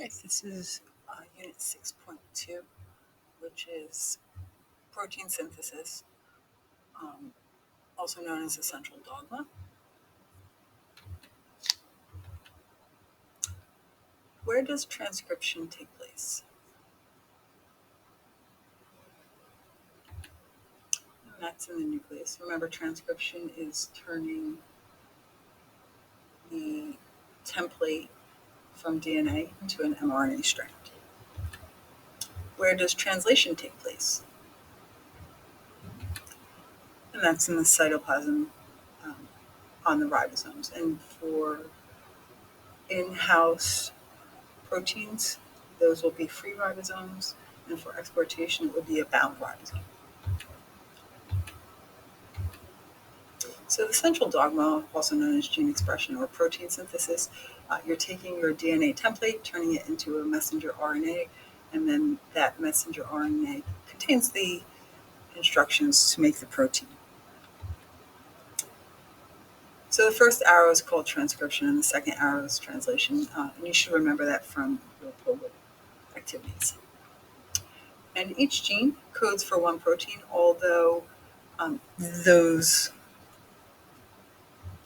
Hi, this is Unit 6.2, which is protein synthesis, um, also known as the central dogma. Where does transcription take place? And that's in the nucleus. Remember, transcription is turning the template from DNA into an mRNA strand. Where does translation take place? And that's in the cytoplasm um, on the ribosomes. And for in-house proteins, those will be free ribosomes, and for exportation, it would be a bound ribosome. So the central dogma, also known as gene expression or protein synthesis, you're taking your DNA template, turning it into a messenger RNA, and then that messenger RNA contains the instructions to make the protein. So the first arrow is called transcription, and the second arrow is translation, and you should remember that from your POGO activities. And each gene codes for one protein, although the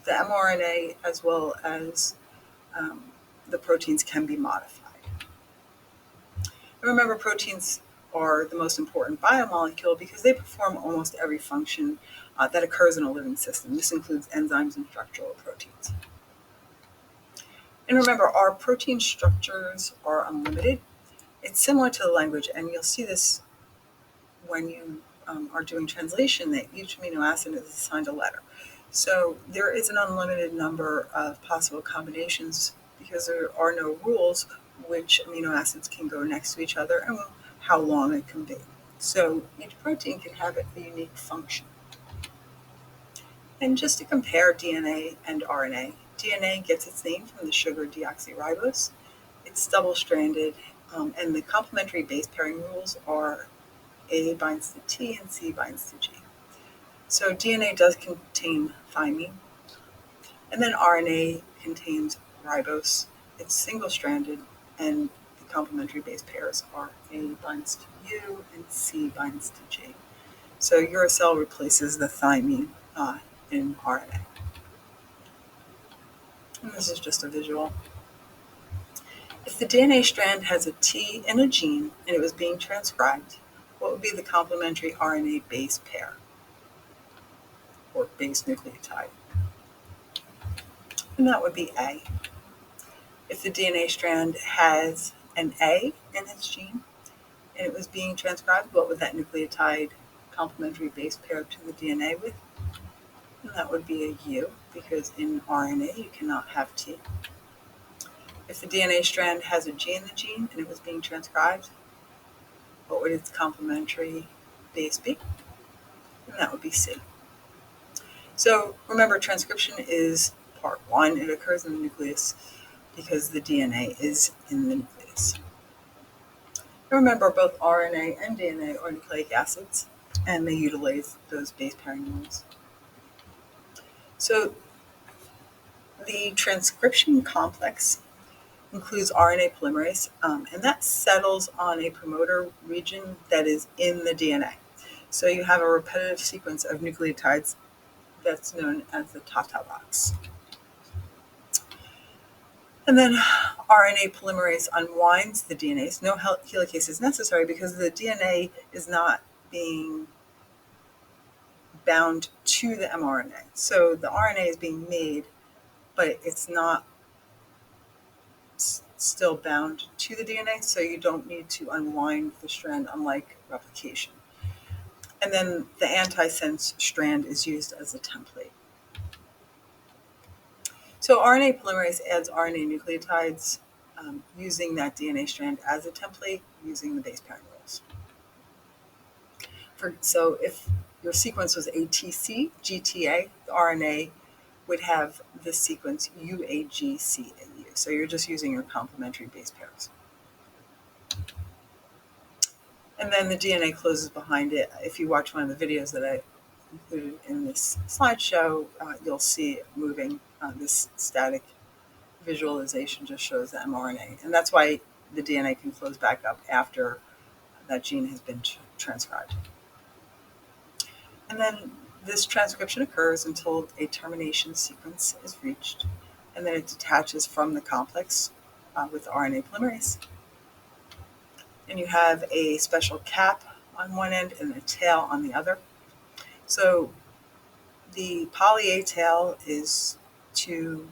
mRNA as well as the proteins can be modified. And remember, proteins are the most important biomolecule because they perform almost every function that occurs in a living system. This includes enzymes and structural proteins. And remember, our protein structures are unlimited. It's similar to the language, and you'll see this when you are doing translation, that each amino acid is assigned a letter. So there is an unlimited number of possible combinations because there are no rules which amino acids can go next to each other and how long it can be. So each protein can have a unique function. And just to compare DNA and RNA, DNA gets its name from the sugar deoxyribose. It's double-stranded, and the complementary base pairing rules are A binds to T and C binds to G. So DNA does contain thymine, and then RNA contains ribose. It's single-stranded, and the complementary base pairs are A binds to U and C binds to G. So uracil replaces the thymine in RNA. And this is just a visual. If the DNA strand has a T in a gene and it was being transcribed, what would be the complementary RNA base pair or base nucleotide? And that would be A. If the DNA strand has an A in its gene and it was being transcribed, what would that nucleotide complementary base pair to the DNA with? And that would be a U, because in RNA you cannot have T. If the DNA strand has a G in the gene and it was being transcribed, what would its complementary base be? And that would be C. So remember, transcription is part one. It occurs in the nucleus because the DNA is in the nucleus. And remember, both RNA and DNA are nucleic acids, and they utilize those base pairing rules. So the transcription complex includes RNA polymerase, and that settles on a promoter region that is in the DNA. So you have a repetitive sequence of nucleotides that's known as the Tata box. And then RNA polymerase unwinds the DNA. So no helicase is necessary because the DNA is not being bound to the mRNA. So the RNA is being made, but it's not still bound to the DNA, so you don't need to unwind the strand, unlike replication. And then the antisense strand is used as a template. So RNA polymerase adds RNA nucleotides using that DNA strand as a template using the base pairing rules. So if your sequence was ATC, GTA, the RNA would have this sequence UAGCAU. So you're just using your complementary base pairs. And then the DNA closes behind it. If you watch one of the videos that I included in this slideshow, you'll see it moving. This static visualization just shows the mRNA. And that's why the DNA can close back up after that gene has been transcribed. And then this transcription occurs until a termination sequence is reached, and then it detaches from the complex with RNA polymerase. And you have a special cap on one end and a tail on the other. So the poly A tail is to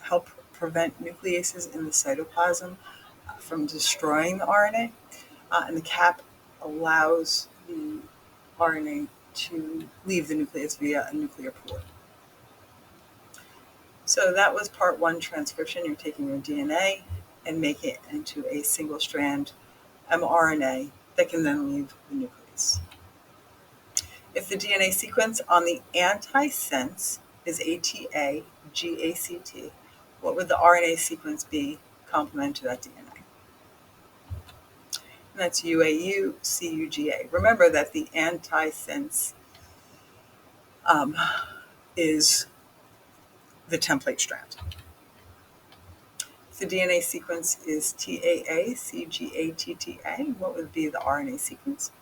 help prevent nucleases in the cytoplasm from destroying the RNA, and the cap allows the RNA to leave the nucleus via a nuclear pore. So that was part one transcription. You're taking your DNA and making it into a single strand mRNA that can then leave the nucleus. If the DNA sequence on the antisense is ATA, GACT, what would the RNA sequence be complement to that DNA? And that's UAU, CUGA. Remember that the antisense is the template strand. If the DNA sequence is TAA, CGATTA, what would be the RNA sequence?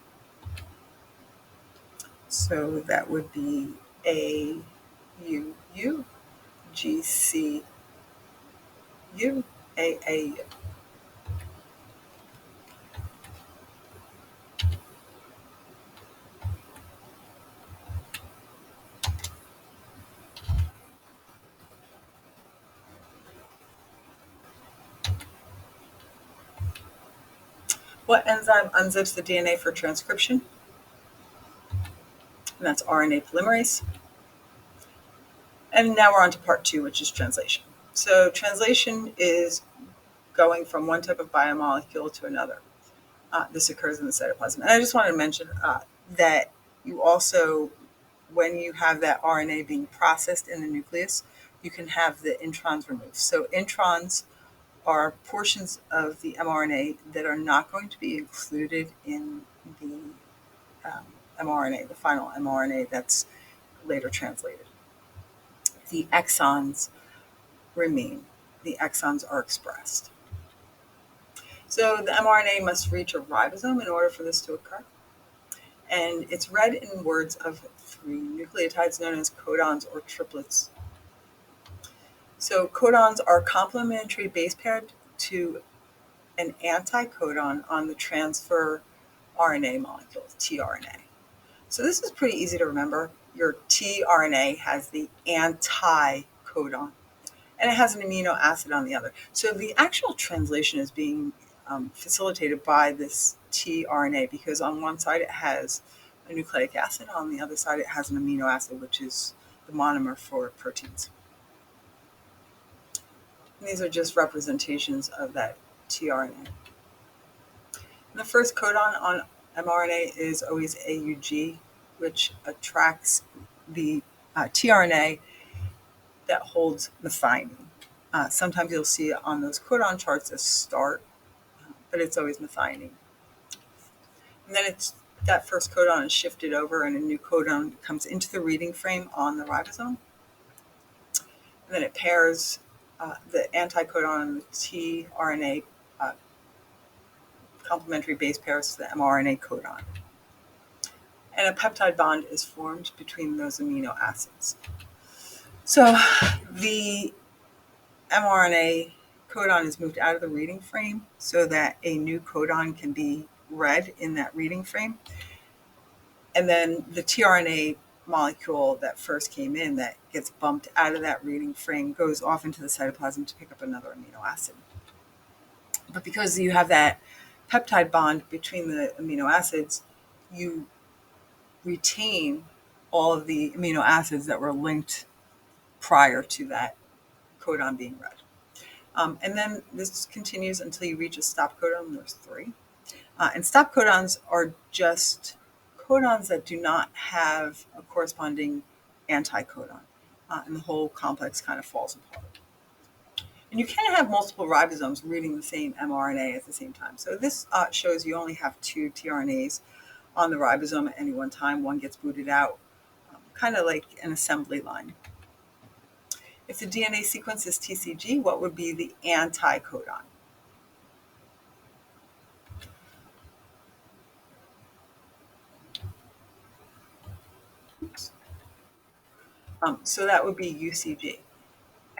So that would be AUU, GCU, AAU. What enzyme unzips the DNA for transcription? And that's RNA polymerase. And now we're on to part two, which is translation. So translation is going from one type of biomolecule to another. This occurs in the cytoplasm. And I just wanted to mention that you also, when you have that RNA being processed in the nucleus, you can have the introns removed. So introns are portions of the mRNA that are not going to be included in the mRNA, the final mRNA that's later translated. The exons remain. The exons are expressed. So the mRNA must reach a ribosome in order for this to occur. And it's read in words of three nucleotides known as codons or triplets. So codons are complementary base paired to an anticodon on the transfer RNA molecule, tRNA. So this is pretty easy to remember. Your tRNA has the anticodon, and it has an amino acid on the other. So the actual translation is being facilitated by this tRNA because on one side it has a nucleic acid, on the other side it has an amino acid, which is the monomer for proteins. And these are just representations of that tRNA. And the first codon on mRNA is always AUG, which attracts the tRNA that holds methionine. Sometimes you'll see it on those codon charts as start, but it's always methionine. And then that first codon is shifted over and a new codon comes into the reading frame on the ribosome. And then it pairs the anticodon and the tRNA complementary base pairs to the mRNA codon. And a peptide bond is formed between those amino acids. So the mRNA codon is moved out of the reading frame so that a new codon can be read in that reading frame. And then the tRNA molecule that first came in that gets bumped out of that reading frame goes off into the cytoplasm to pick up another amino acid. But because you have that peptide bond between the amino acids, you retain all of the amino acids that were linked prior to that codon being read. And then this continues until you reach a stop codon. There's three. And stop codons are just codons that do not have a corresponding anticodon. And the whole complex kind of falls apart. And you can have multiple ribosomes reading the same mRNA at the same time. So this shows you only have two tRNAs on the ribosome at any one time. One gets booted out, kind of like an assembly line. If the DNA sequence is TCG, what would be the anticodon? So that would be UCG.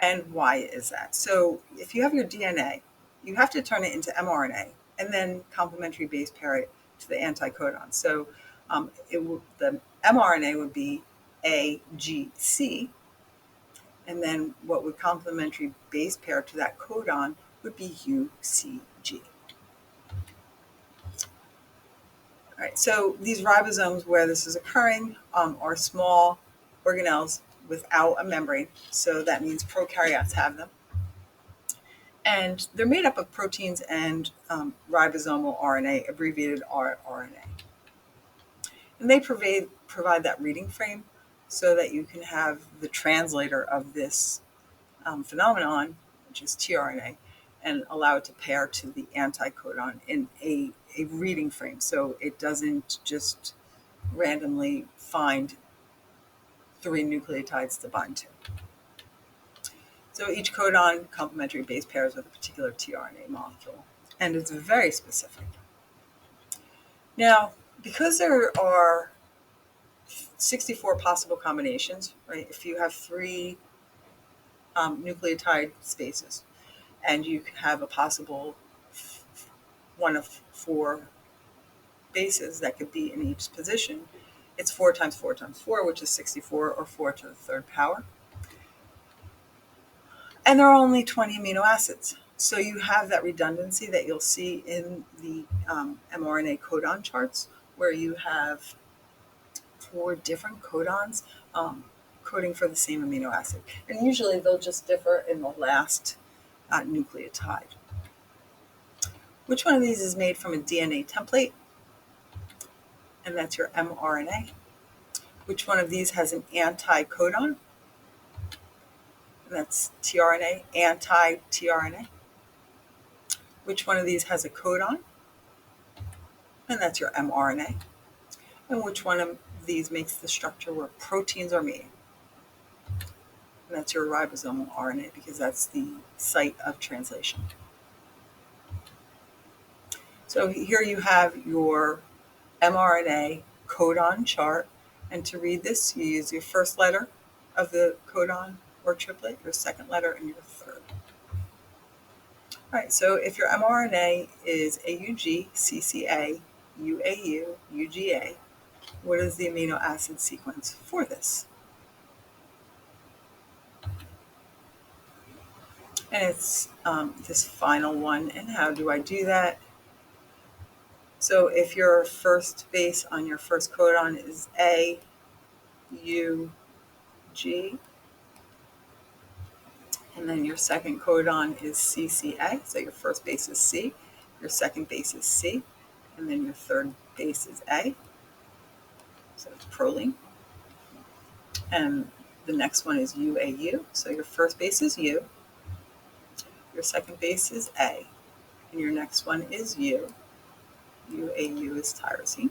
And why is that? So if you have your DNA, you have to turn it into mRNA and then complementary base pair it to the anticodon. So the mRNA would be AGC, and then what would complementary base pair to that codon would be UCG. All right, so these ribosomes where this is occurring are small organelles without a membrane. So that means prokaryotes have them. And they're made up of proteins and ribosomal RNA, abbreviated rRNA. And they provide that reading frame so that you can have the translator of this phenomenon, which is tRNA, and allow it to pair to the anticodon in a reading frame. So it doesn't just randomly find 3 nucleotides to bind to. So each codon complementary base pairs with a particular tRNA molecule, and it's very specific. Now, because there are 64 possible combinations, right? If you have 3 nucleotide spaces, and you can have a possible one of 4 bases that could be in each position, it's 4 times 4 times 4, which is 64, or 4 to the 3rd power. And there are only 20 amino acids. So you have that redundancy that you'll see in the mRNA codon charts, where you have 4 different codons coding for the same amino acid. And usually they'll just differ in the last nucleotide. Which one of these is made from a DNA template? And that's your mRNA. Which one of these has an anticodon? And that's tRNA, anti-tRNA. Which one of these has a codon? And that's your mRNA. And which one of these makes the structure where proteins are made? And that's your ribosomal RNA, because that's the site of translation. So here you have your mRNA codon chart. And to read this, you use your first letter of the codon or triplet, your second letter, and your third. All right, so if your mRNA is AUG, CCA, UAU, UGA, what is the amino acid sequence for this? And it's this final one. And how do I do that? So if your first base on your first codon is A, U, G, and then your second codon is CCA, so your first base is C, your second base is C, and then your third base is A, so it's proline. And the next one is UAU, so your first base is U, your second base is A, and your next one is U. UAU is tyrosine.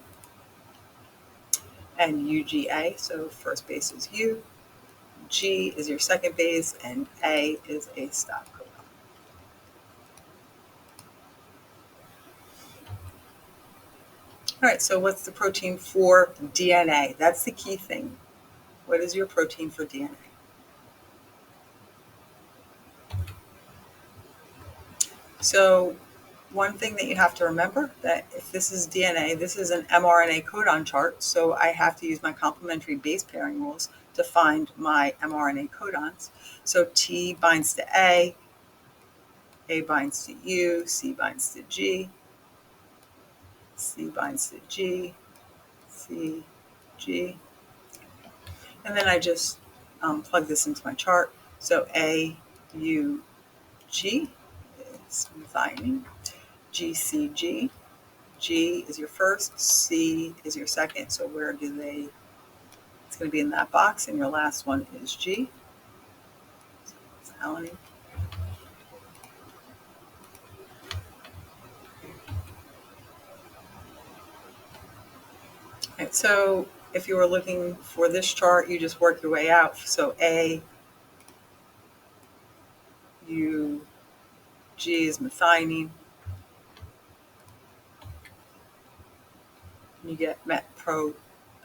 And UGA, so first base is U, G is your second base, and A is a stop codon. All right, so what's the protein for DNA? That's the key thing. What is your protein for DNA? So one thing that you have to remember, that if this is DNA, this is an mRNA codon chart, so I have to use my complementary base pairing rules to find my mRNA codons. So T binds to A binds to U, C binds to G, C binds to G, C, G. And then I just plug this into my chart. So A, U, G is methionine. G, C, G. G is your first, C is your second. So where do they, it's going to be in that box. And your last one is G. So it's alanine. Right, so if you were looking for this chart, you just work your way out. So A, U, G is methionine. You get met, pro,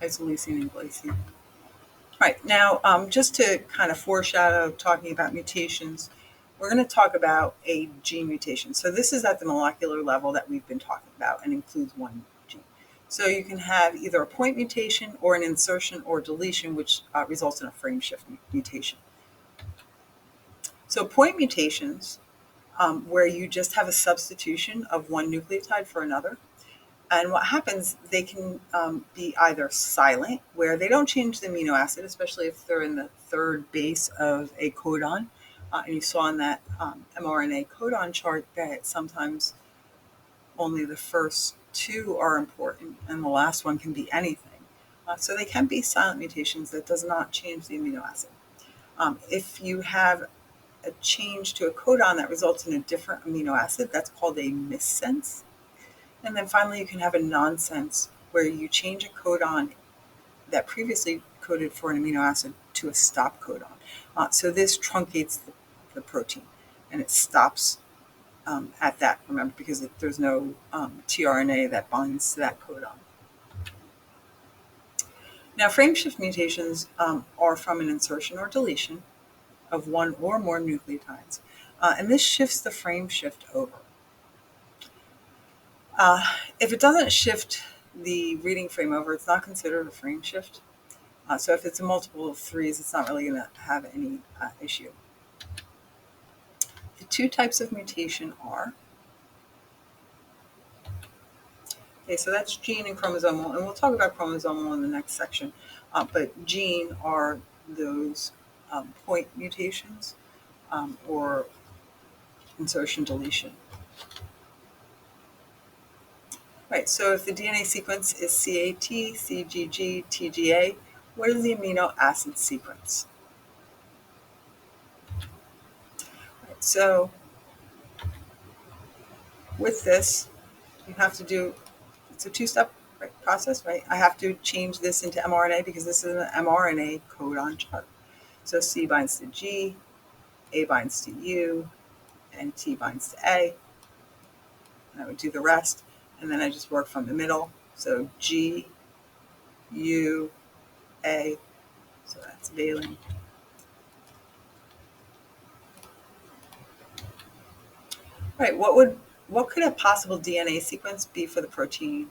isoleucine, and glycine. Right, now, just to kind of foreshadow talking about mutations, we're going to talk about a gene mutation. So this is at the molecular level that we've been talking about and includes one gene. So you can have either a point mutation or an insertion or deletion, which results in a frame shift mutation. So point mutations, where you just have a substitution of one nucleotide for another. And what happens, they can be either silent, where they don't change the amino acid, especially if they're in the third base of a codon. And you saw in that mRNA codon chart that sometimes only the first two are important and the last one can be anything. So they can be silent mutations that does not change the amino acid. If you have a change to a codon that results in a different amino acid, that's called a missense. And then finally, you can have a nonsense where you change a codon that previously coded for an amino acid to a stop codon. So this truncates the protein and it stops at that, remember, because there's no tRNA that binds to that codon. Now, frameshift mutations are from an insertion or deletion of one or more nucleotides. And this shifts the frame shift over. If it doesn't shift the reading frame over, it's not considered a frame shift. So if it's a multiple of threes, it's not really going to have any issue. The two types of mutation are, okay, so that's gene and chromosomal, and we'll talk about chromosomal in the next section. But gene are those point mutations or insertion deletion. Right, so if the DNA sequence is CAT, CGG, TGA, what is the amino acid sequence? Right, so with this, you have to do, it's a two-step process, right? I have to change this into mRNA because this is an mRNA codon chart. So C binds to G, A binds to U, and T binds to A. And I would do the rest, and then I just work from the middle. So G, U, A, so that's valine. Right, what could a possible DNA sequence be for the protein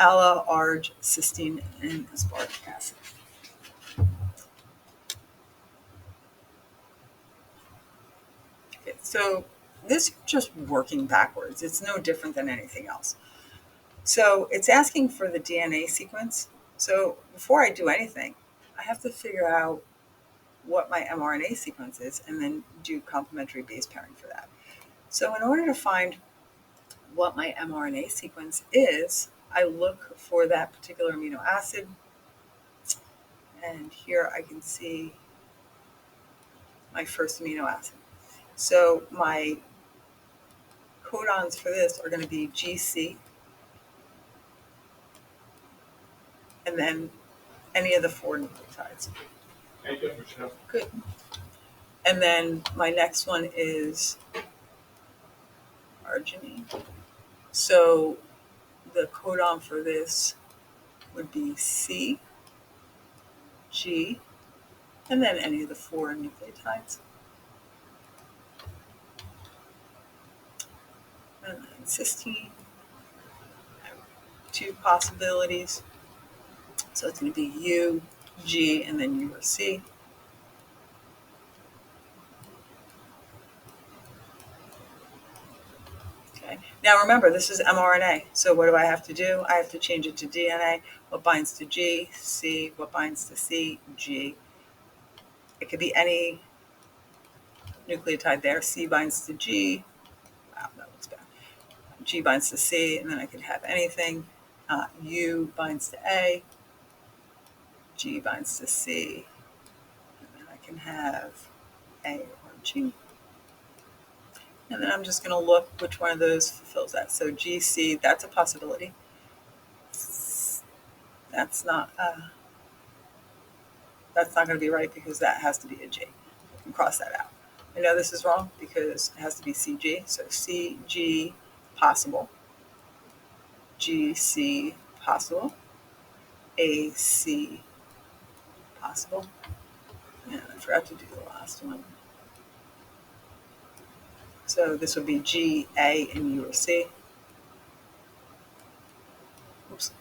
ALA, ARG, cysteine, and aspartic acid? Okay, so this is just working backwards. It's no different than anything else. So it's asking for the DNA sequence. So before I do anything, I have to figure out what my mRNA sequence is and then do complementary base pairing for that. So in order to find what my mRNA sequence is, I look for that particular amino acid. And here I can see my first amino acid. So my codons for this are going to be GC, and then any of the four nucleotides. Good. And then my next one is arginine. So the codon for this would be C, G, and then any of the four nucleotides. And then cysteine, two possibilities. So it's going to be U, G, and then U or C. Okay. Now remember, this is mRNA. So what do I have to do? I have to change it to DNA. What binds to G, C. What binds to C, G. It could be any nucleotide there. C binds to G. Wow, that looks bad. G binds to C, and then I could have anything. U binds to A. G binds to C. And then I can have A or G. And then I'm just going to look which one of those fulfills that. So GC, that's a possibility. That's not going to be right because that has to be a G. You can cross that out. I know this is wrong because it has to be CG. So CG, possible. GC, possible. AC, possible. And I forgot to do the last one. So this would be G, A, and U or C. Oops.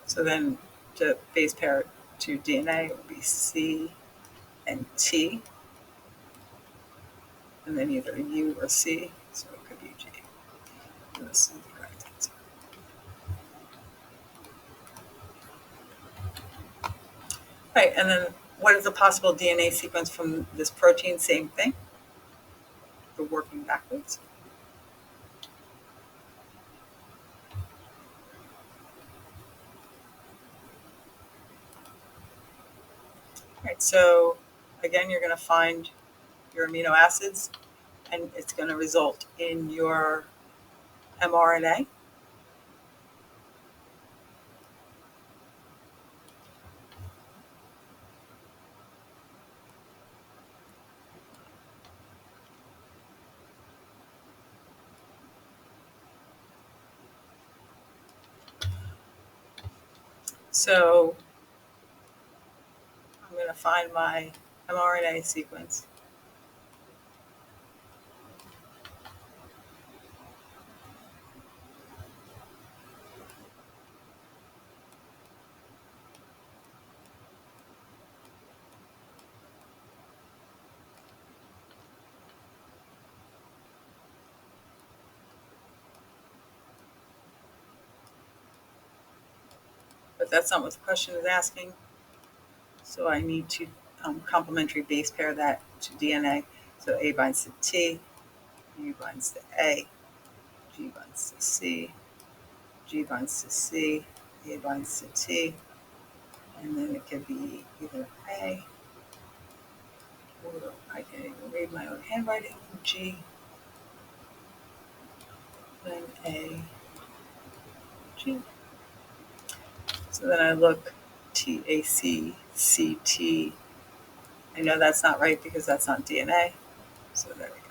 So then to base pair to DNA it would be C and T, and then either U or C. So it could be G. And this is the correct answer. Right, and then what is the possible DNA sequence from this protein? Same thing. We're working backwards. Right, so again, you're going to find your amino acids, and it's going to result in your mRNA. So I'm going to find my mRNA sequence. But that's not what the question is asking. So I need to complementary base pair that to DNA. So A binds to T, U binds to A, G binds to C, G binds to C, A binds to T, and then it could be either A, or I can even read my own handwriting, G, then A, G. So then I look TAC, CT. I know that's not right because that's not DNA. So there we go.